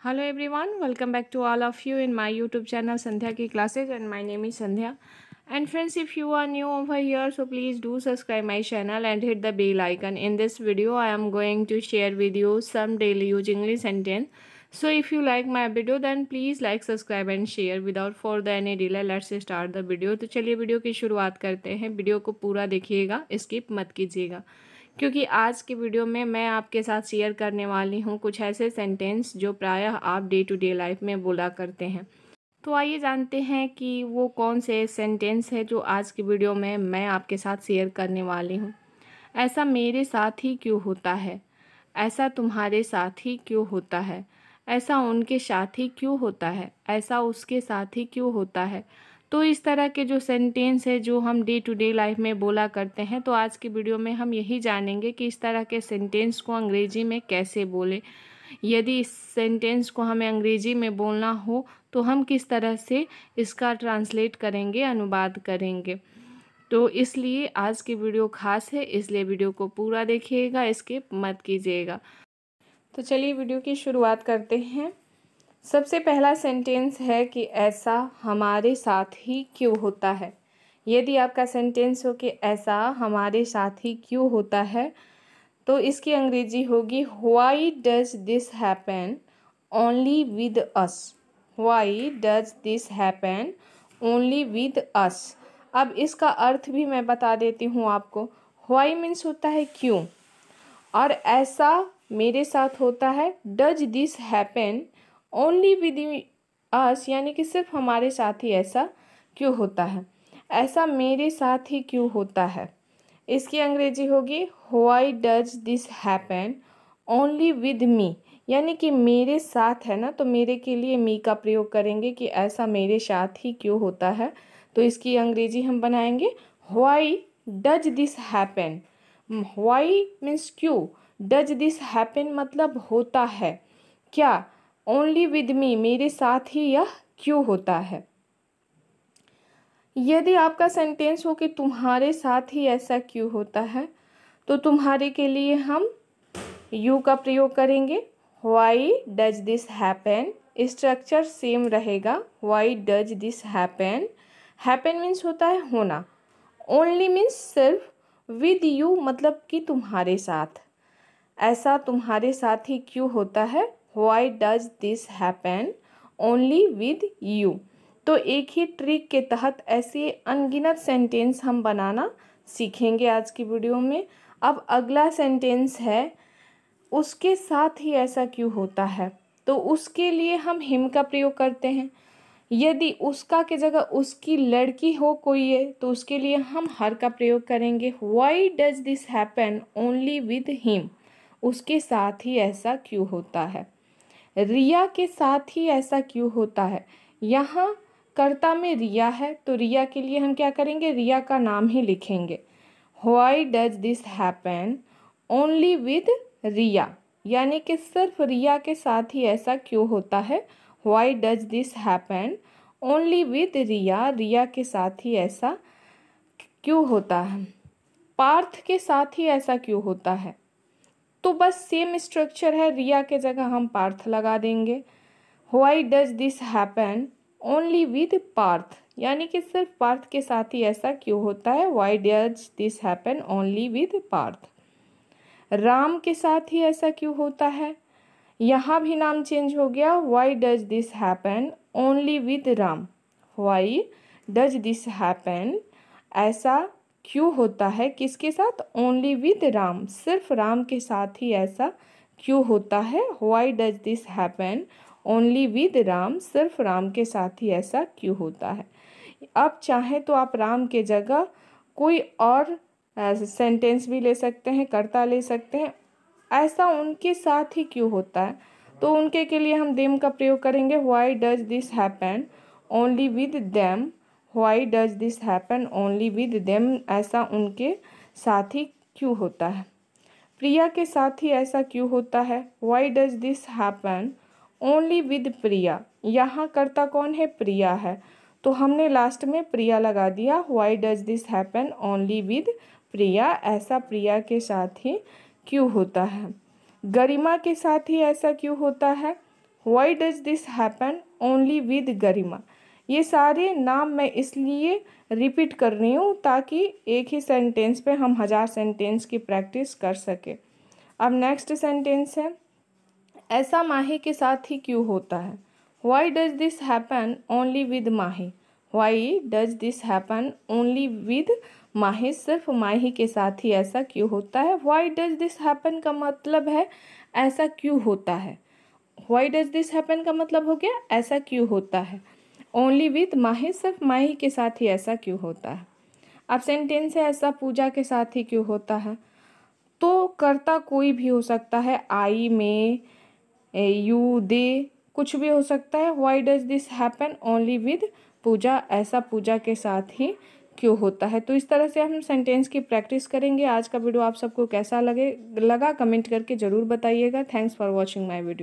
Hello everyone, welcome back to all of you in my YouTube channel Sandhya Ki Classes, and my name is Sandhya. And friends, if you are new over here, so please do subscribe my channel and hit the bell icon. In this video, I am going to share with you some daily use English sentence. So if you like my video, then please like, subscribe and share. Without further any delay, let's start the video. तो चलिए video की शुरुआत करते हैं। Video को पूरा देखिएगा, skip मत कीजिएगा, क्योंकि आज की वीडियो में मैं आपके साथ शेयर करने वाली हूँ कुछ ऐसे सेंटेंस जो प्रायः आप डे टू डे लाइफ में बोला करते हैं। तो आइए जानते हैं कि वो कौन से सेंटेंस है जो आज की वीडियो में मैं आपके साथ शेयर करने वाली हूँ। ऐसा मेरे साथ ही क्यों होता है, ऐसा तुम्हारे साथ ही क्यों होता है, ऐसा उनके साथ ही क्यों होता है, ऐसा उसके साथ ही क्यों होता है। तो इस तरह के जो सेंटेंस है जो हम डे टू डे लाइफ में बोला करते हैं, तो आज की वीडियो में हम यही जानेंगे कि इस तरह के सेंटेंस को अंग्रेजी में कैसे बोले। यदि इस सेंटेंस को हमें अंग्रेजी में बोलना हो तो हम किस तरह से इसका ट्रांसलेट करेंगे, अनुवाद करेंगे। तो इसलिए आज की वीडियो खास है, इसलिए वीडियो को पूरा देखिएगा, स्किप मत कीजिएगा। तो चलिए वीडियो की शुरुआत करते हैं। सबसे पहला सेंटेंस है कि ऐसा हमारे साथ ही क्यों होता है। यदि आपका सेंटेंस हो कि ऐसा हमारे साथ ही क्यों होता है, तो इसकी अंग्रेजी होगी why does this happen only with us. Why does this happen only with us. अब इसका अर्थ भी मैं बता देती हूँ आपको। व्हाई मीन्स होता है क्यों, और ऐसा मेरे साथ होता है, does this happen only with us, यानी कि सिर्फ हमारे साथ ही ऐसा क्यों होता है। ऐसा मेरे साथ ही क्यों होता है, इसकी अंग्रेजी होगी why does this happen only with me, यानी कि मेरे साथ है ना, तो मेरे के लिए मी का प्रयोग करेंगे कि ऐसा मेरे साथ ही क्यों होता है। तो इसकी अंग्रेजी हम बनाएंगे why does this happen. Why means क्यों, डज दिस हैपन मतलब होता है क्या, ओनली विद मी मेरे साथ ही यह क्यों होता है। यदि आपका सेंटेंस हो कि तुम्हारे साथ ही ऐसा क्यों होता है, तो तुम्हारे के लिए हम यू का प्रयोग करेंगे। Why does this happen, structure same रहेगा। Why does this happen, happen means होता है होना, ओनली मीन्स सिर्फ, विद यू मतलब कि तुम्हारे साथ। ऐसा तुम्हारे साथ ही क्यों होता है, why does this happen only with you. तो एक ही ट्रिक के तहत ऐसे अनगिनत सेंटेंस हम बनाना सीखेंगे आज की वीडियो में। अब अगला सेंटेंस है उसके साथ ही ऐसा क्यों होता है, तो उसके लिए हम हिम का प्रयोग करते हैं। यदि उसका के जगह उसकी लड़की हो कोई है, तो उसके लिए हम हर का प्रयोग करेंगे। Why does this happen only with him, उसके साथ ही ऐसा क्यों होता है। रिया के साथ ही ऐसा क्यों होता है, यहाँ कर्ता में रिया है, तो रिया के लिए हम क्या करेंगे, रिया का नाम ही लिखेंगे। Why does this happen only with Riya, यानी कि सिर्फ रिया के साथ ही ऐसा क्यों होता है। Why does this happen only with Riya, Riya के साथ ही ऐसा क्यों होता है। पार्थ के साथ ही ऐसा क्यों होता है, तो बस सेम स्ट्रक्चर है, रिया के जगह हम पार्थ लगा देंगे। Why does this happen only with Parth, यानी कि सिर्फ पार्थ के साथ ही ऐसा क्यों होता है। Why does this happen only with Parth. Ram के साथ ही ऐसा क्यों होता है, यहाँ भी नाम चेंज हो गया। Why does this happen only with Ram. Why does this happen, ऐसा क्यों होता है किसके साथ, ओनली विद राम, सिर्फ राम के साथ ही ऐसा क्यों होता है। Why does this happen only with Ram, सिर्फ राम के साथ ही ऐसा क्यों होता है। अब चाहे तो आप राम के जगह कोई और सेंटेंस भी ले सकते हैं, कर्ता ले सकते हैं। ऐसा उनके साथ ही क्यों होता है, तो उनके के लिए हम देम का प्रयोग करेंगे। Why does this happen only with them. Why does this happen only with them, ऐसा उनके साथ ही क्यों होता है। प्रिया के साथ ही ऐसा क्यों होता है। Why does this happen only with Priya, यहाँ कर्ता कौन है, प्रिया है, तो हमने लास्ट में प्रिया लगा दिया। Why does this happen only with Priya, ऐसा प्रिया के साथ ही क्यों होता है। गरिमा के साथ ही ऐसा क्यों होता है। Why does this happen only with Garima. ये सारे नाम मैं इसलिए रिपीट कर रही हूँ ताकि एक ही सेंटेंस पे हम 1000 सेंटेंस की प्रैक्टिस कर सके। अब नेक्स्ट सेंटेंस है, ऐसा माही के साथ ही क्यों होता है। Why does this happen only with Mahi. Why does this happen only with Mahi, सिर्फ माही के साथ ही ऐसा क्यों होता है। वाई डज दिस हैपन का मतलब है ऐसा क्यों होता है। वाई डज दिस हैपन का मतलब हो गया ऐसा क्यों होता है। ओनली विद माही, सिर्फ माही के साथ ही ऐसा क्यों होता है। अब सेंटेंस है, ऐसा पूजा के साथ ही क्यों होता है। तो कर्ता कोई भी हो सकता है, आई, में, यू, दे, कुछ भी हो सकता है। Why does this happen only with Pooja, ऐसा पूजा के साथ ही क्यों होता है। तो इस तरह से हम सेंटेंस की प्रैक्टिस करेंगे। आज का वीडियो आप सबको कैसा लगा कमेंट करके ज़रूर बताइएगा। Thanks for watching my video.